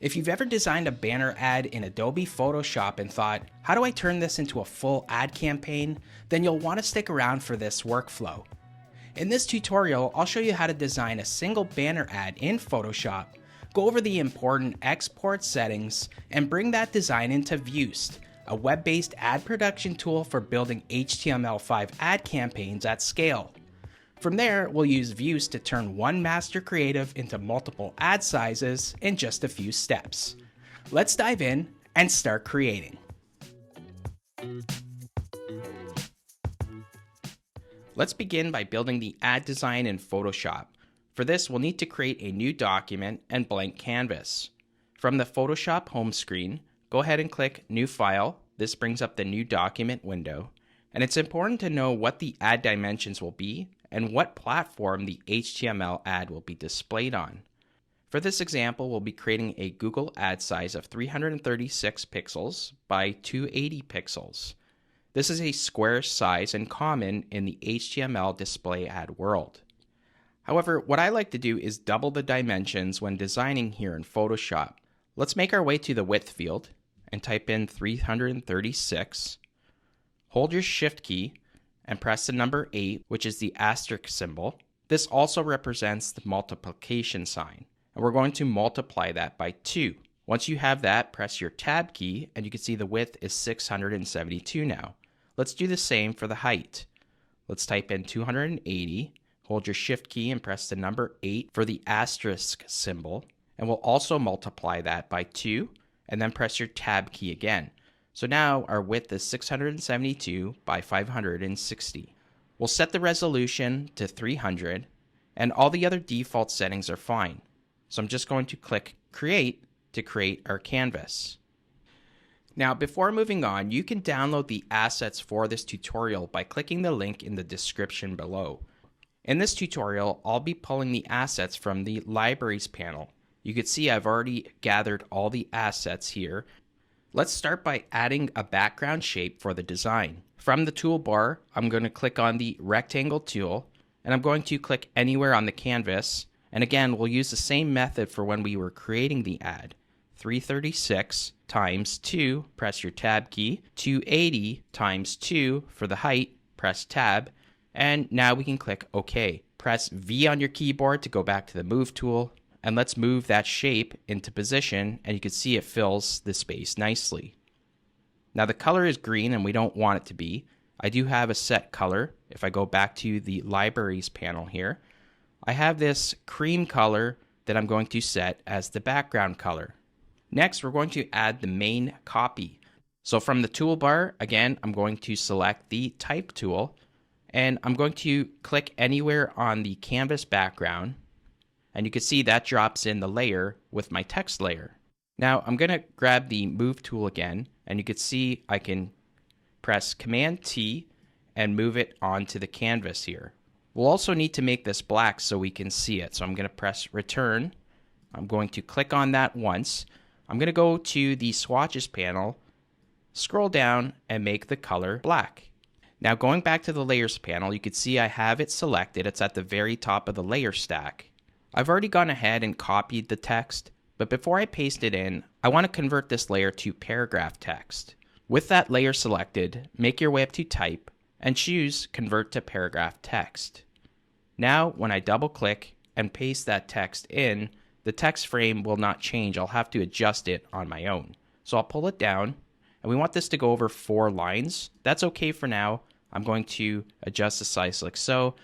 If you've ever designed a banner ad in Adobe Photoshop and thought, how do I turn this into a full ad campaign? Then you'll want to stick around for this workflow. In this tutorial, I'll show you how to design a single banner ad in Photoshop, go over the important export settings, and bring that design into Viewst, a web-based ad production tool for building HTML5 ad campaigns at scale. From there, we'll use Viewst to turn one master creative into multiple ad sizes in just a few steps. Let's dive in and start creating. Let's begin by building the ad design in Photoshop. For this, we'll need to create a new document and blank canvas. From the Photoshop home screen, go ahead and click New File. This brings up the new document window. And it's important to know what the ad dimensions will be and what platform the HTML ad will be displayed on. For this example, we'll be creating a Google ad size of 336 pixels by 280 pixels. This is a square size and common in the HTML display ad world. However, what I like to do is double the dimensions when designing here in Photoshop. Let's make our way to the width field and type in 336. Hold your Shift key and press the number 8, which is the asterisk symbol. This also represents the multiplication sign, and we're going to multiply that by 2. Once you have that, press your Tab key, and you can see the width is 672 now. Let's do the same for the height. Let's type in 280, hold your Shift key and press the number 8 for the asterisk symbol, and we'll also multiply that by 2, and then press your Tab key again. So now our width is 672 by 560. We'll set the resolution to 300, and all the other default settings are fine. So I'm just going to click Create to create our canvas. Now, before moving on, you can download the assets for this tutorial by clicking the link in the description below. In this tutorial, I'll be pulling the assets from the Libraries panel. You can see I've already gathered all the assets here. Let's start by adding a background shape for the design. From the toolbar, I'm going to click on the rectangle tool, and I'm going to click anywhere on the canvas. And again, we'll use the same method for when we were creating the ad. 336 times 2, press your Tab key. 280 times 2 for the height, press Tab. And now we can click OK. Press V on your keyboard to go back to the Move tool. And let's move that shape into position, and you can see it fills the space nicely. Now the color is green and we don't want it to be. I do have a set color. If I go back to the Libraries panel here, I have this cream color that I'm going to set as the background color. Next, we're going to add the main copy. So from the toolbar, again, I'm going to select the Type tool, and I'm going to click anywhere on the canvas background. And you can see that drops in the layer with my text layer. Now I'm going to grab the Move tool again, and you can see I can press Command T and move it onto the canvas here. We'll also need to make this black so we can see it. So I'm going to press Return. I'm going to click on that once. I'm going to go to the Swatches panel, scroll down, and make the color black. Now going back to the Layers panel, you can see I have it selected. It's at the very top of the layer stack. I've already gone ahead and copied the text, but before I paste it in, I want to convert this layer to paragraph text. With that layer selected, make your way up to Type and choose Convert to Paragraph Text. Now, when I double click and paste that text in, the text frame will not change. I'll have to adjust it on my own. So I'll pull it down, and we want this to go over 4 lines. That's okay for now. I'm going to adjust the size like so.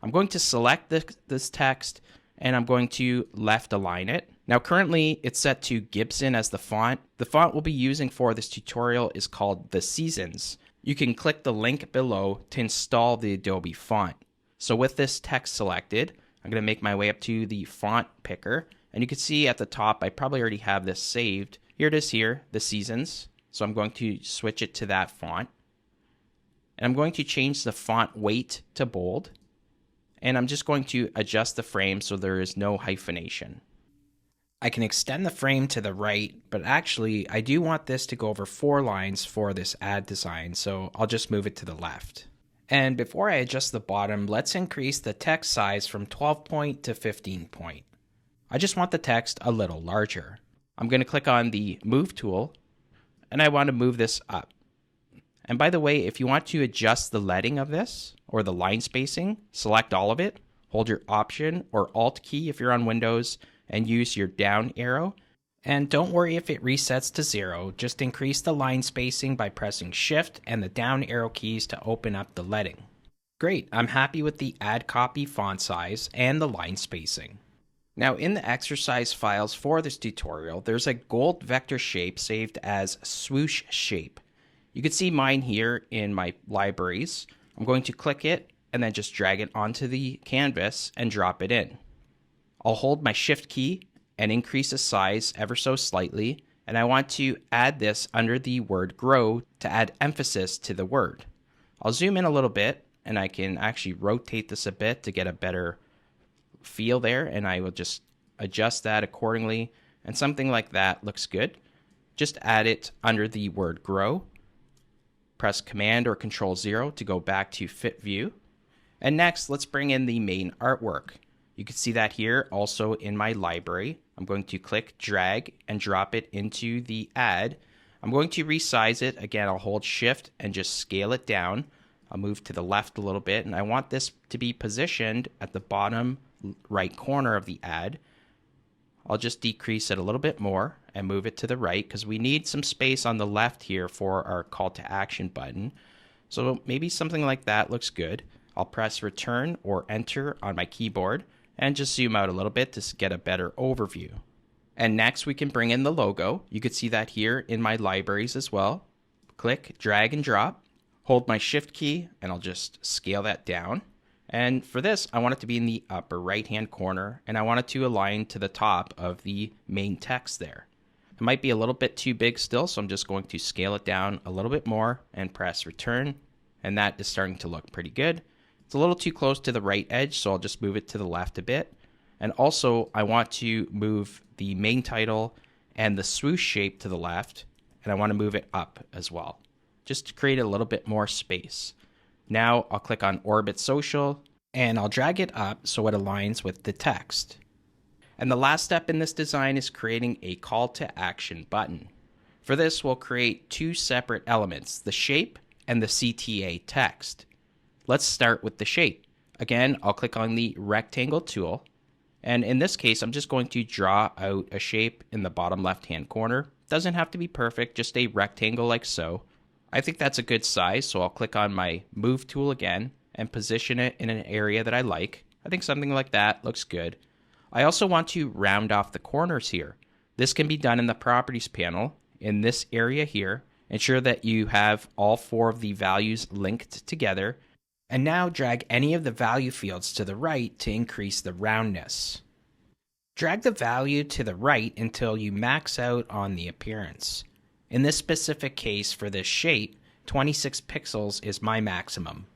I'm going to select this text, and I'm going to left align it. Now currently it's set to Gibson as the font. The font we'll be using for this tutorial is called The Seasons. You can click the link below to install the Adobe font. So with this text selected, I'm going to make my way up to the font picker, and you can see at the top I probably already have this saved. Here it is here, The Seasons. So I'm going to switch it to that font. And I'm going to change the font weight to bold. And I'm just going to adjust the frame so there is no hyphenation. I can extend the frame to the right, but actually I do want this to go over 4 lines for this ad design, so I'll just move it to the left. And before I adjust the bottom, let's increase the text size from 12 point to 15 point. I just want the text a little larger. I'm going to click on the Move tool, and I want to move this up. And by the way, if you want to adjust the leading of this or the line spacing, select all of it, hold your Option or Alt key if you're on Windows, and use your down arrow. And don't worry if it resets to 0, just increase the line spacing by pressing Shift and the down arrow keys to open up the leading. Great, I'm happy with the add copy font size and the line spacing. Now in the exercise files for this tutorial, there's a gold vector shape saved as swoosh shape. You can see mine here in my libraries. I'm going to click it and then just drag it onto the canvas and drop it in. I'll hold my Shift key and increase the size ever so slightly, and I want to add this under the word grow to add emphasis to the word. I'll zoom in a little bit, and I can actually rotate this a bit to get a better feel there, and I will just adjust that accordingly, and something like that looks good. Just add it under the word grow. Press Command or Control 0 to go back to Fit View. And next, let's bring in the main artwork. You can see that here also in my library. I'm going to click, drag, and drop it into the ad. I'm going to resize it. Again, I'll hold Shift and just scale it down. I'll move to the left a little bit, and I want this to be positioned at the bottom right corner of the ad. I'll just decrease it a little bit more and move it to the right because we need some space on the left here for our call to action button. So maybe something like that looks good. I'll press Return or Enter on my keyboard and just zoom out a little bit to get a better overview. And next we can bring in the logo. You could see that here in my libraries as well. Click, drag, and drop. Hold my Shift key and I'll just scale that down. And for this, I want it to be in the upper right-hand corner, and I want it to align to the top of the main text there. It might be a little bit too big still, so I'm just going to scale it down a little bit more and press Return, and that is starting to look pretty good. It's a little too close to the right edge, so I'll just move it to the left a bit. And also, I want to move the main title and the swoosh shape to the left, and I want to move it up as well, just to create a little bit more space. Now I'll click on Orbit Social, and I'll drag it up so it aligns with the text. And the last step in this design is creating a call to action button. For this, we'll create two separate elements, the shape and the CTA text. Let's start with the shape. Again, I'll click on the rectangle tool, and in this case, I'm just going to draw out a shape in the bottom left-hand corner. Doesn't have to be perfect, just a rectangle like so. I think that's a good size, so I'll click on my Move tool again and position it in an area that I like. I think something like that looks good. I also want to round off the corners here. This can be done in the Properties panel in this area here. Ensure that you have all four of the values linked together. And now drag any of the value fields to the right to increase the roundness. Drag the value to the right until you max out on the appearance. In this specific case for this shape, 26 pixels is my maximum.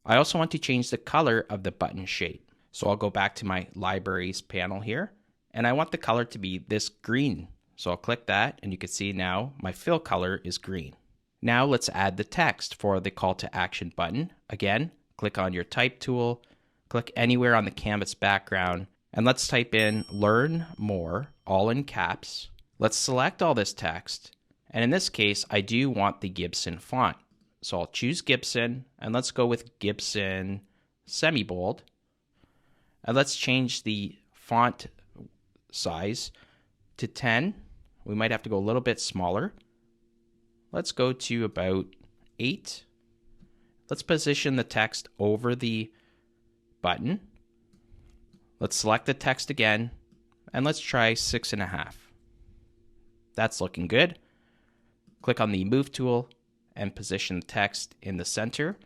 I also want to change the color of the button shape. So I'll go back to my Libraries panel here, and I want the color to be this green. So I'll click that, and you can see now my fill color is green. Now let's add the text for the call to action button. Again, click on your Type tool, click anywhere on the canvas background, and let's type in Learn More, all in caps. Let's select all this text. And in this case, I do want the Gibson font. So I'll choose Gibson, and let's go with Gibson semi-bold. And let's change the font size to 10. We might have to go a little bit smaller. Let's go to about 8. Let's position the text over the button. Let's select the text again, and let's try 6.5. That's looking good. Click on the Move tool and position the text in the center.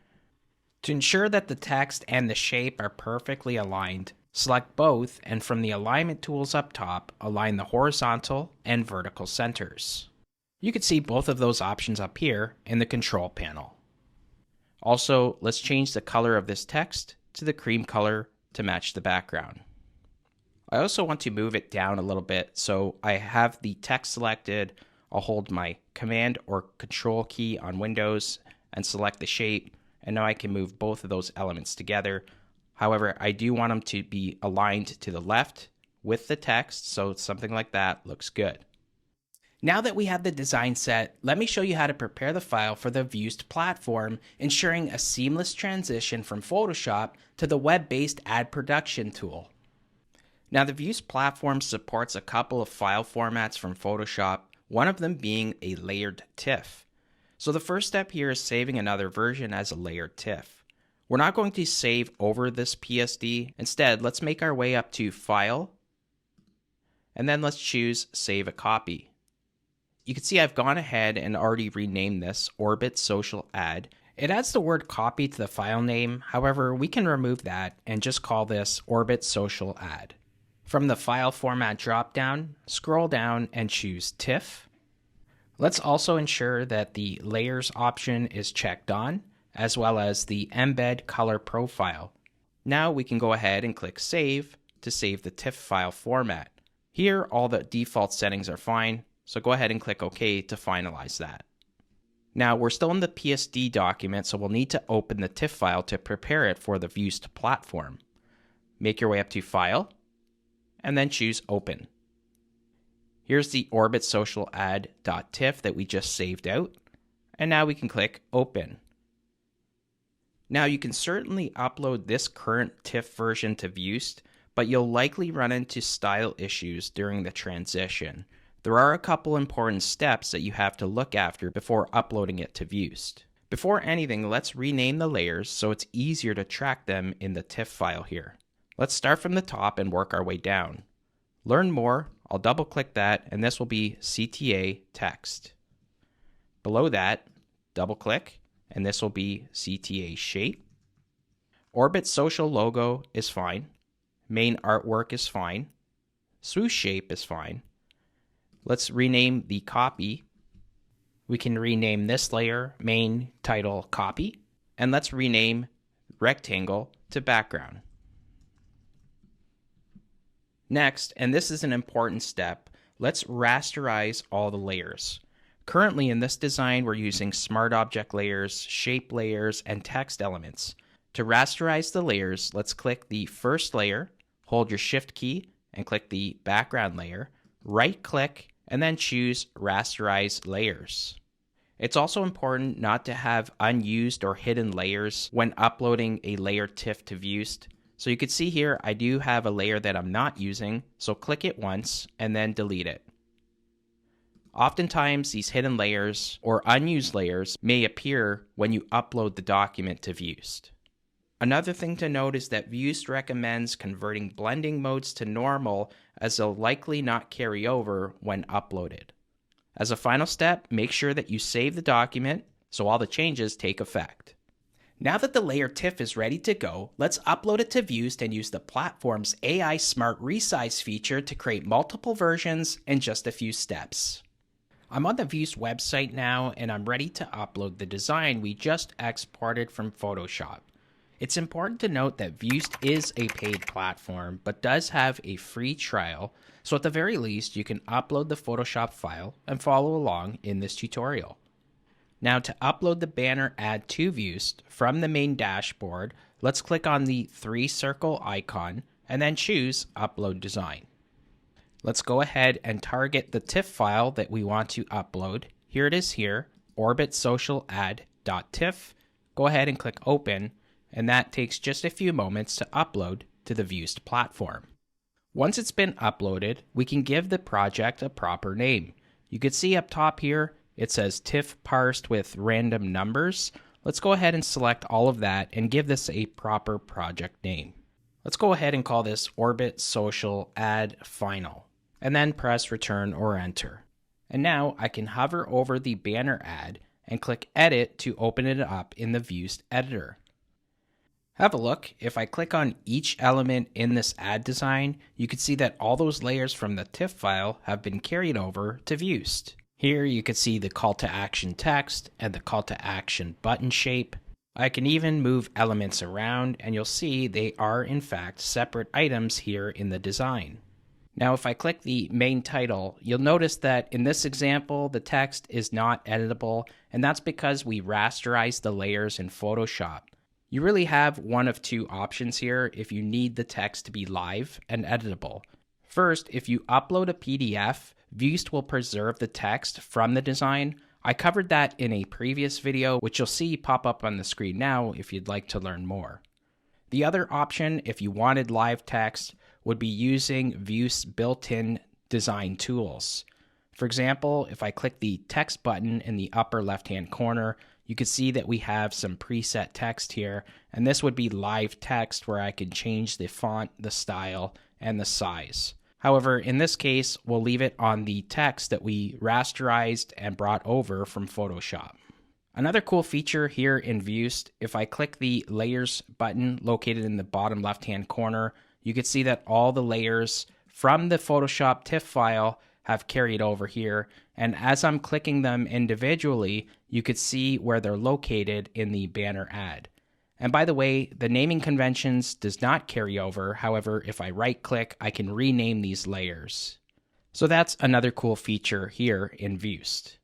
To ensure that the text and the shape are perfectly aligned, select both, and from the alignment tools up top, align the horizontal and vertical centers. You can see both of those options up here in the control panel. Also, let's change the color of this text to the cream color to match the background. I also want to move it down a little bit, so I have the text selected. I'll hold my Command or Control key on Windows and select the shape, and now I can move both of those elements together. However, I do want them to be aligned to the left with the text, so something like that looks good. Now that we have the design set, let me show you how to prepare the file for the Viewst platform, ensuring a seamless transition from Photoshop to the web-based ad production tool. Now, the Viewst platform supports a couple of file formats from Photoshop, one of them being a layered TIFF. So the first step here is saving another version as a layered TIFF. We're not going to save over this PSD. Instead, let's make our way up to File, and then let's choose Save a Copy. You can see I've gone ahead and already renamed this Orbit Social Ad. It adds the word copy to the file name, however, we can remove that and just call this Orbit Social Ad. From the File Format dropdown, scroll down and choose TIFF. Let's also ensure that the Layers option is checked on, as well as the Embed Color Profile. Now we can go ahead and click Save to save the TIFF file format. Here, all the default settings are fine, so go ahead and click OK to finalize that. Now, we're still in the PSD document, so we'll need to open the TIFF file to prepare it for the Viewst platform. Make your way up to File, and then choose Open. Here's the Orbit Social Ad.tiff that we just saved out, and now we can click Open. Now, you can certainly upload this current TIFF version to Viewst, but you'll likely run into style issues during the transition. There are a couple important steps that you have to look after before uploading it to Viewst. Before anything, let's rename the layers so it's easier to track them in the TIFF file here. Let's start from the top and work our way down. Learn more, I'll double click that, and this will be CTA text. Below that, double click, and this will be CTA shape. Orbit social logo is fine. Main artwork is fine. Swoosh shape is fine. Let's rename the copy. We can rename this layer main title copy, and let's rename rectangle to background. Next, and this is an important step, let's rasterize all the layers. Currently in this design, we're using smart object layers, shape layers, and text elements. To rasterize the layers, let's click the first layer, hold your Shift key, and click the background layer, right-click, and then choose Rasterize Layers. It's also important not to have unused or hidden layers when uploading a layered TIFF to Viewst. So you can see here, I do have a layer that I'm not using, so click it once and then delete it. Oftentimes, these hidden layers or unused layers may appear when you upload the document to Viewst. Another thing to note is that Viewst recommends converting blending modes to normal, as they'll likely not carry over when uploaded. As a final step, make sure that you save the document so all the changes take effect. Now that the layer TIFF is ready to go, let's upload it to Viewst and use the platform's AI Smart Resize feature to create multiple versions in just a few steps. I'm on the Viewst website now, and I'm ready to upload the design we just exported from Photoshop. It's important to note that Viewst is a paid platform, but does have a free trial, so at the very least, you can upload the Photoshop file and follow along in this tutorial. Now, to upload the banner ad to Viewst from the main dashboard, let's click on the 3-circle icon and then choose Upload Design. Let's go ahead and target the TIFF file that we want to upload. Here it is here, orbitsocialad.tiff. Go ahead and click Open, and that takes just a few moments to upload to the Viewst platform. Once it's been uploaded, we can give the project a proper name. You can see up top here, it says TIFF parsed with random numbers. Let's go ahead and select all of that and give this a proper project name. Let's go ahead and call this Orbit Social Ad Final, and then press Return or Enter. And now I can hover over the banner ad and click Edit to open it up in the Viewst editor. Have a look. If I click on each element in this ad design, you can see that all those layers from the TIFF file have been carried over to Viewst. Here you can see the call to action text and the call to action button shape. I can even move elements around, and you'll see they are in fact separate items here in the design. Now if I click the main title, you'll notice that in this example the text is not editable, and that's because we rasterized the layers in Photoshop. You really have one of two options here if you need the text to be live and editable. First, if you upload a PDF, Viewst will preserve the text from the design. I covered that in a previous video, which you'll see pop up on the screen now if you'd like to learn more. The other option, if you wanted live text, would be using Viewst's built-in design tools. For example, if I click the text button in the upper left-hand corner, you can see that we have some preset text here, and this would be live text where I can change the font, the style, and the size. However, in this case, we'll leave it on the text that we rasterized and brought over from Photoshop. Another cool feature here in Viewst, if I click the Layers button located in the bottom left-hand corner, you can see that all the layers from the Photoshop TIFF file have carried over here, and as I'm clicking them individually, you could see where they're located in the banner ad. And by the way, the naming conventions does not carry over. However, if I right-click, I can rename these layers. So that's another cool feature here in Viewst.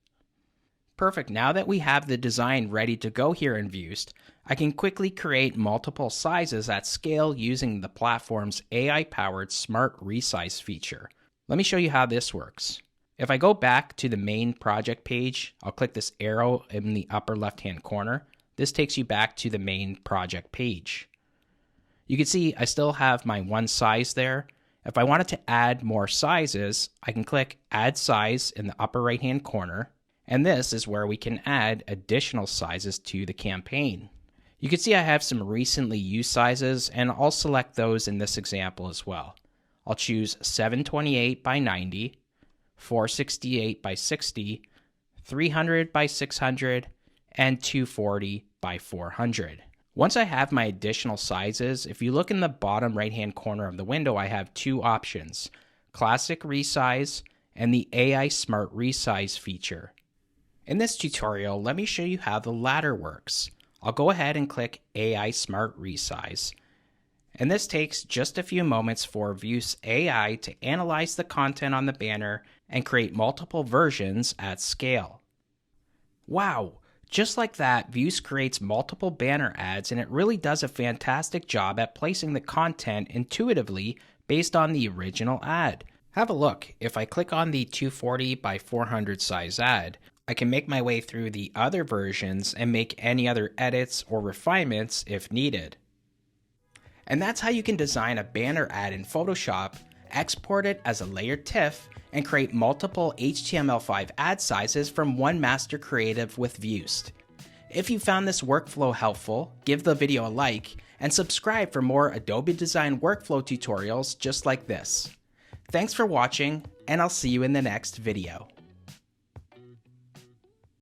Perfect. Now that we have the design ready to go here in Viewst, I can quickly create multiple sizes at scale using the platform's AI-powered Smart Resize feature. Let me show you how this works. If I go back to the main project page, I'll click this arrow in the upper left-hand corner. This takes you back to the main project page. You can see I still have my one size there. If I wanted to add more sizes, I can click Add Size in the upper right-hand corner, and this is where we can add additional sizes to the campaign. You can see I have some recently used sizes, and I'll select those in this example as well. I'll choose 728 by 90, 468 by 60, 300 by 600, and 240 by 400. Once I have my additional sizes, if you look in the bottom right-hand corner of the window, I have two options, Classic Resize and the AI Smart Resize feature. In this tutorial, let me show you how the latter works. I'll go ahead and click AI Smart Resize. And this takes just a few moments for Viewst AI to analyze the content on the banner and create multiple versions at scale. Wow! Just like that, Viewst creates multiple banner ads, and it really does a fantastic job at placing the content intuitively based on the original ad. Have a look. If I click on the 240 by 400 size ad, I can make my way through the other versions and make any other edits or refinements if needed. And that's how you can design a banner ad in Photoshop, export it as a layered TIFF, and create multiple HTML5 ad sizes from one master creative with Viewst. If you found this workflow helpful, give the video a like, and subscribe for more Adobe Design workflow tutorials just like this. Thanks for watching, and I'll see you in the next video.